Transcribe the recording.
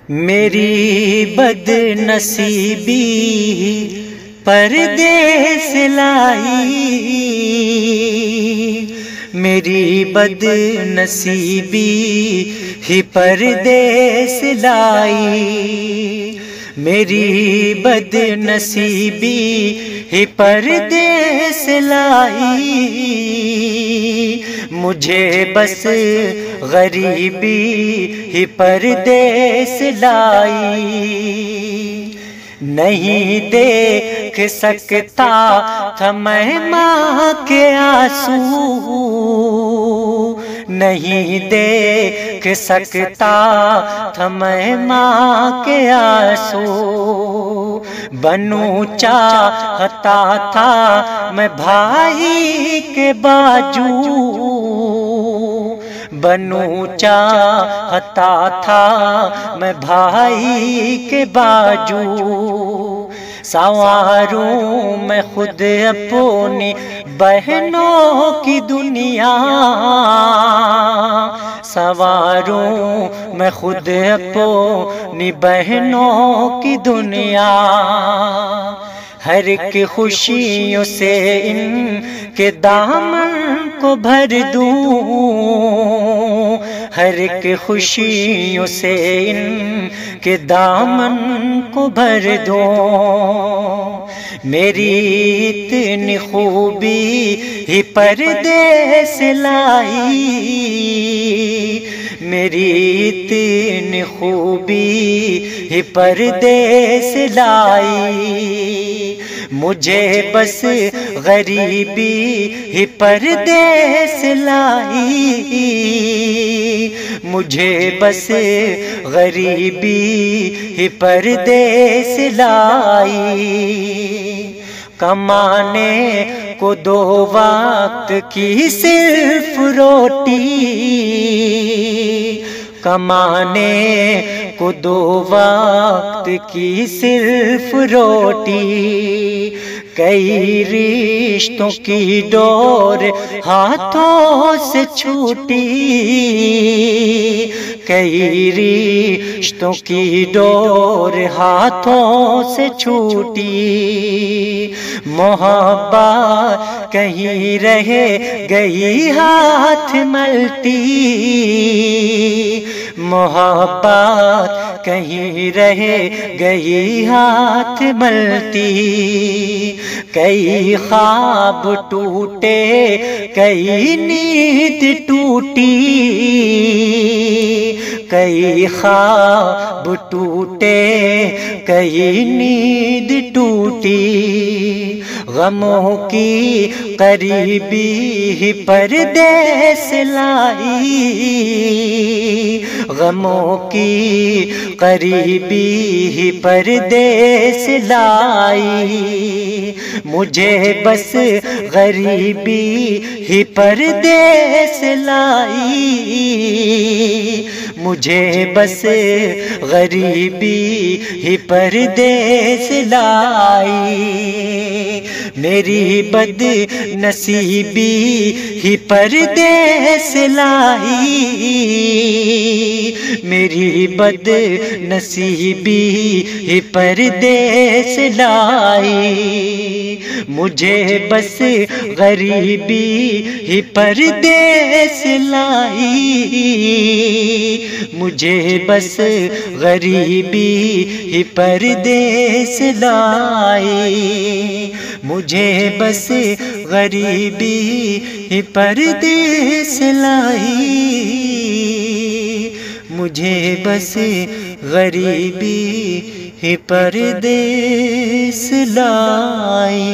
میری بد نصیبی پردیس لائی، میری بد نصیبی ہی پردیس لائی، میری بد نصیبی ہی پردیس لائی، مجھے بس غریبی ہی پردیس لائی، نہیں دیکھ سکتا تھا میں ماں کے آنسو، نہیں دیکھ سکتا تھا میں ماں کے آنسو، بنوں چاہتا تھا میں بھائی کے باجو، بنوں چاہتا تھا میں بھائی کے باجو، سنواروں میں خود اپنی بہنوں کی دنیا، سنواروں میں خود اپنی بہنوں کی دنیا، ہر ایک خوشیوں سے ان کے دامن کو بھر دوں، ہر ایک خوشیوں سے ان کے دامن کو بھر دوں، میری اتنی خوبی ہی پردیس لائی، میری اتنی خوبی ہی پردیس لائی، مجھے بس غریبی ہی پردیس لائی، مجھے بس غریبی ہی پردیس لائی، کمانے کو دو وقت کی صرف روٹی، کمانے کو دو وقت کی صرف روٹی، کئی رشتوں کی ڈور ہاتھوں سے چھوٹی، کئی رشتوں کی ڈور ہاتھوں سے چھوٹی، محبت کہیں رہ گئی ہاتھ ملتی، محبت کہیں رہ گئی ہاتھ ملتی، کئی خواب ٹوٹے کئی نیند ٹوٹی، کئی خواب ٹوٹے کئی نیند ٹوٹی، غموں کی قریبی ہی پردیس لائی، غموں کی قریبی ہی پردیس لائی، مجھے بس غریبی ہی پردیس لائی، مجھے بس غریبی ہی پردیس لائی، میری بد نصیبی ہی پردیس لائی، میری بد نصیبی ہی پردیس لائی، مجھے بس غریبی ہی پردیس لائی، مجھے بس غریبی ہی پردیس لائی، مجھے بس غریبی ہی پردیس لائی، مجھے بس غریبی ہی پردیس لائی۔